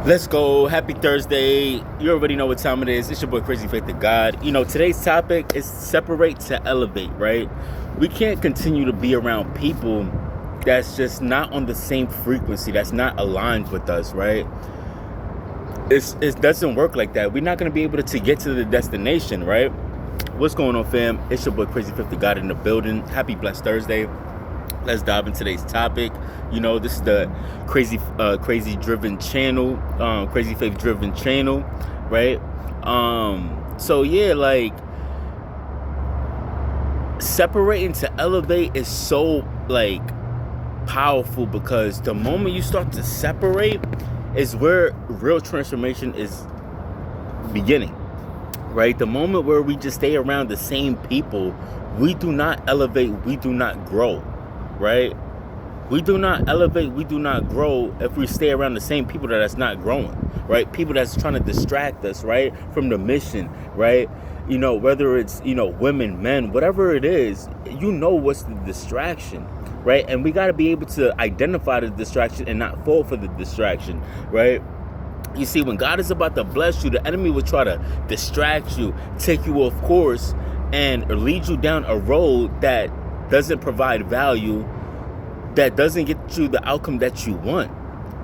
Let's go. Happy Thursday. You already know what time it is. It's your boy Crazy Faith to God. Today's topic is separate to elevate, right? We can't continue to be around people that's just not on the same frequency, that's not aligned with us, right? It doesn't work like that. We're not going to be able to get to the destination, right? What's going on, fam? It's your boy Crazy Faith to God in the building. Happy blessed Thursday. Let's dive into today's topic. This is the crazy driven channel, crazy faith driven channel, right? So yeah, like separating to elevate is so like powerful, because the moment you start to separate is where real transformation is beginning, right? The moment where we just stay around the same people, we do not elevate, we do not grow, right? We do not elevate, we do not grow if we stay around the same people that's not growing, right? People that's trying to distract us, right, from the mission, right? Whether it's, women, men, whatever it is, what's the distraction, right? And we got to be able to identify the distraction and not fall for the distraction, right? You see, when God is about to bless you, the enemy will try to distract you, take you off course, and lead you down a road that doesn't provide value, that doesn't get you the outcome that you want,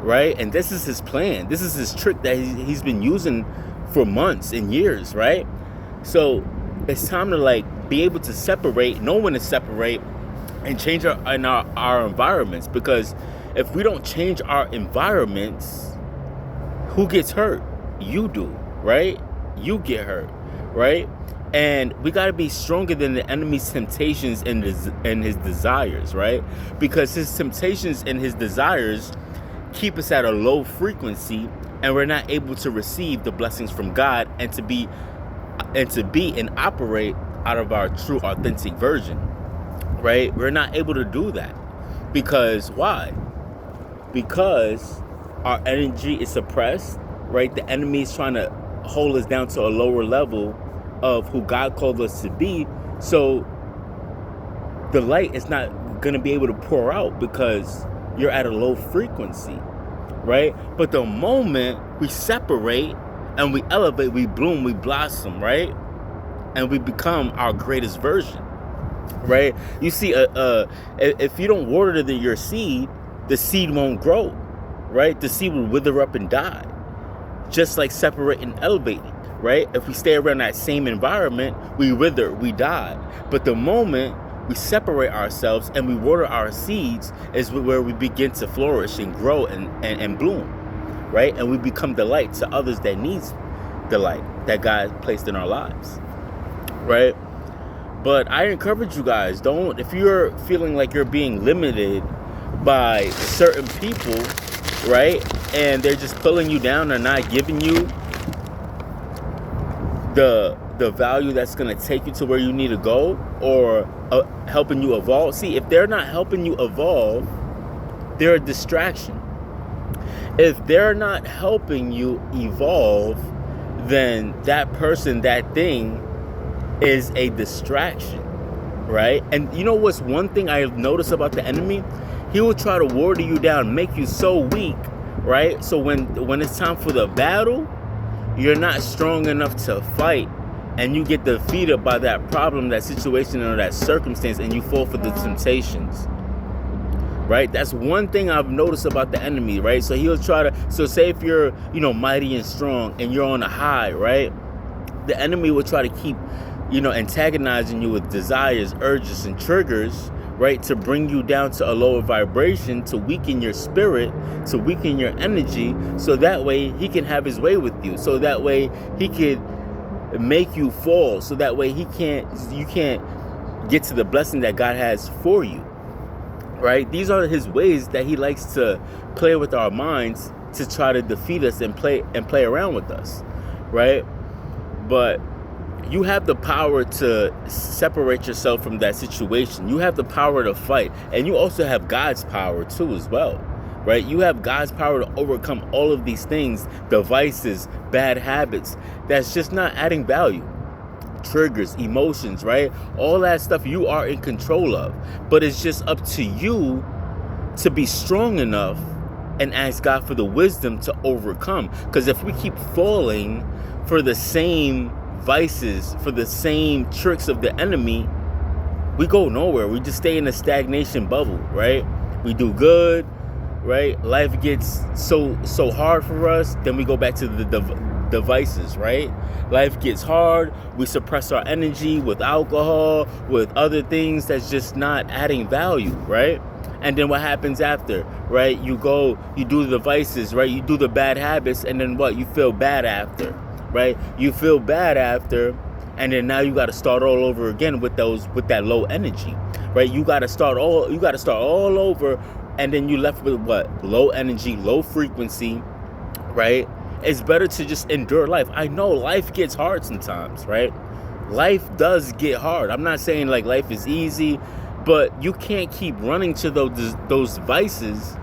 right? And this is his plan. This is his trick that he's been using for months and years, right? So it's time to be able to separate, know when to separate, and change our environments. Because if we don't change our environments, who gets hurt? You do, right? You get hurt, right? And we got to be stronger than the enemy's temptations and his desires, right? Because his temptations and his desires keep us at a low frequency, and we're not able to receive the blessings from God and to be and operate out of our true authentic version, right? We're not able to do that. Because why? Because our energy is suppressed, right? The enemy is trying to hold us down to a lower level of who God called us to be. So the light is not going to be able to pour out because you're at a low frequency, right? But the moment we separate and we elevate, we bloom, we blossom, right? And we become our greatest version, right? You see, if you don't water your seed, the seed won't grow, right? The seed will wither up and die, just like separating and elevating, right? If we stay around that same environment, we wither, we die. But the moment we separate ourselves and we water our seeds is where we begin to flourish and grow and bloom, right? And we become the light to others that needs the light that God placed in our lives, right? But I encourage you guys, if you're feeling like you're being limited by certain people, right, and they're just pulling you down or not giving you the value that's going to take you to where you need to go, or helping you evolve. See, if they're not helping you evolve, they're a distraction. If they're not helping you evolve, then that person, that thing is a distraction, right? And what's one thing I've noticed about the enemy? He will try to water you down, make you so weak, right? So when it's time for the battle, you're not strong enough to fight, and you get defeated by that problem, that situation, or that circumstance, and you fall for the temptations, right? That's one thing I've noticed about the enemy, right? So he'll try to, so say if you're, mighty and strong and you're on a high, right? The enemy will try to keep, antagonizing you with desires, urges, and triggers, right? To bring you down to a lower vibration, to weaken your spirit, to weaken your energy, so that way he can have his way with you. So that way he could make you fall. So that way you can't get to the blessing that God has for you, right? These are his ways that he likes to play with our minds to try to defeat us and play around with us, right? But you have the power to separate yourself from that situation. You have the power to fight. And you also have God's power too as well, right? You have God's power to overcome all of these things, devices, bad habits, that's just not adding value. Triggers, emotions, right? All that stuff you are in control of. But it's just up to you to be strong enough and ask God for the wisdom to overcome. Because if we keep falling for the same vices, for the same tricks of the enemy, we go nowhere. We just stay in a stagnation bubble, right? We do good, right? Life gets so hard for us, then we go back to the devices, right? Life gets hard, we suppress our energy with alcohol, with other things that's just not adding value, right? And then what happens after, right? You do the vices, right? You do the bad habits, and then what? You feel bad after, right? You feel bad after, and then now you got to start all over again with that low energy, right? You got to start all over, and then you left with what? Low energy, low frequency, right? It's better to just endure life. I know life gets hard sometimes, right? Life does get hard. I'm not saying like life is easy, but you can't keep running to those vices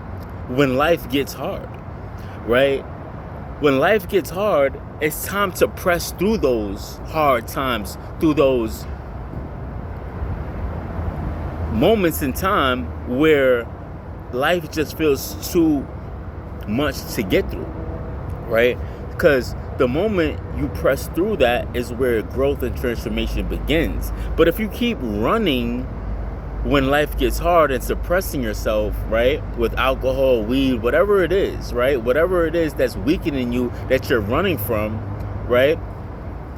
when life gets hard, right? When life gets hard, it's time to press through those hard times, through those moments in time where life just feels too much to get through, right? Because the moment you press through that is where growth and transformation begins. But if you keep running when life gets hard and suppressing yourself, right, with alcohol, weed, whatever it is, right, whatever it is that's weakening you, that you're running from, right,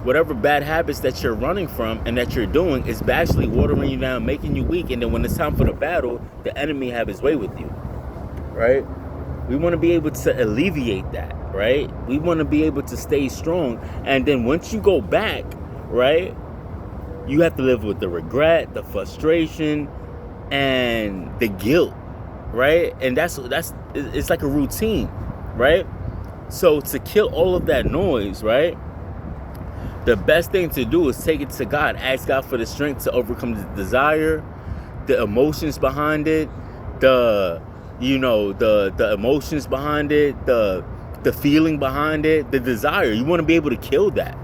whatever bad habits that you're running from and that you're doing is actually watering you down, making you weak. And then when it's time for the battle, the enemy have his way with you, right? We want to be able to alleviate that, right? We want to be able to stay strong. And then once you go back, right, you have to live with the regret, the frustration, and the guilt, right? And it's like a routine, right? So to kill all of that noise, right, the best thing to do is take it to God. Ask God for the strength to overcome the desire, the emotions behind it, the emotions behind it, the feeling behind it, the desire. You want to be able to kill that.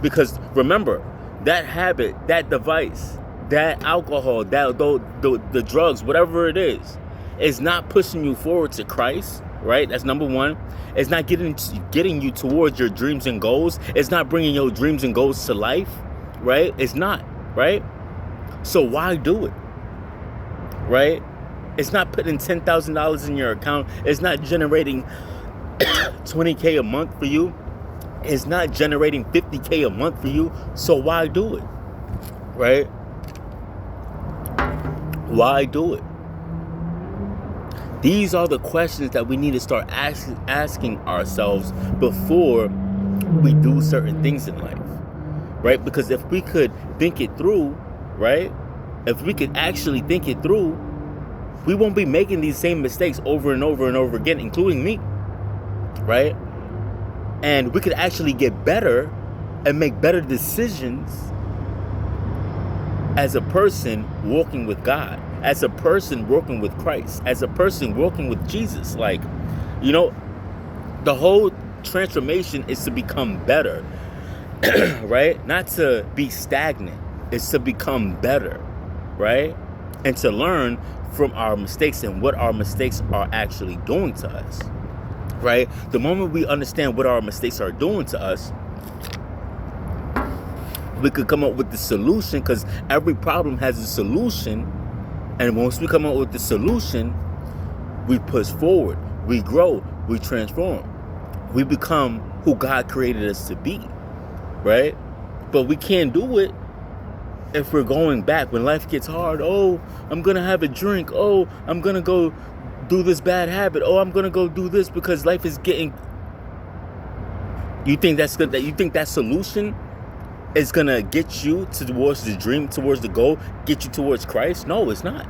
Because remember, that habit, that device, that alcohol, the drugs, whatever it is not pushing you forward to Christ, right? That's number one. It's not getting you towards your dreams and goals. It's not bringing your dreams and goals to life, right? It's not, right? So why do it, right? It's not putting $10,000 in your account. It's not generating $20K a month for you. It's not generating $50K a month for you. So why do it, right? Why do it? These are the questions that we need to start asking ourselves before we do certain things in life, right? Because if we could think it through, right? If we could actually think it through, we won't be making these same mistakes over and over and over again, including me, right? And we could actually get better and make better decisions as a person walking with God, as a person working with Christ, as a person working with Jesus. Like, the whole transformation is to become better, right? Not to be stagnant. It's to become better, right? And to learn from our mistakes and what our mistakes are actually doing to us, right? The moment we understand what our mistakes are doing to us, we could come up with the solution, because every problem has a solution. And once we come up with the solution, we push forward, we grow, we transform, we become who God created us to be, right? But we can't do it if we're going back. When life gets hard, oh, I'm gonna have a drink, oh, I'm gonna go do this bad habit, oh, I'm gonna go do this because life is getting. You think that's good? That you think that solution is gonna get you towards the dream, towards the goal, get you towards Christ? No, it's not.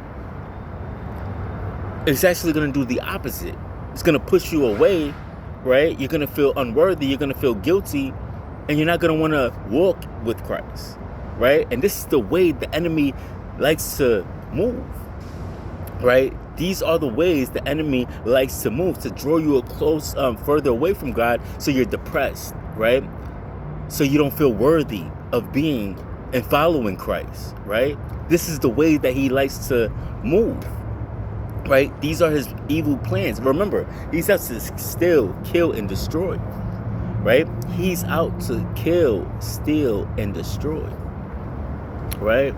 It's actually gonna do the opposite. It's gonna push you away, right? You're gonna feel unworthy, you're gonna feel guilty, and you're not gonna wanna walk with Christ, right? And this is the way the enemy likes to move, right? These are the ways the enemy likes to move, to draw you further away from God, so you're depressed, right? So you don't feel worthy of being and following Christ, right? This is the way that he likes to move, right? These are his evil plans. Remember, he's out to steal, kill, and destroy, right? He's out to kill, steal, and destroy, right?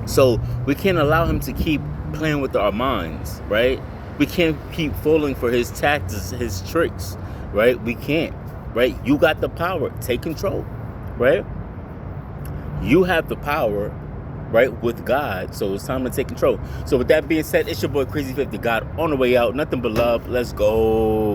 So we can't allow him to keep playing with our minds, right? We can't keep falling for his tactics, his tricks, right? We can't, right? You got the power. Take control, right? You have the power, right, with God. So it's time to take control. So with that being said, it's your boy Crazy 50 God on the way out. Nothing but love. Let's go.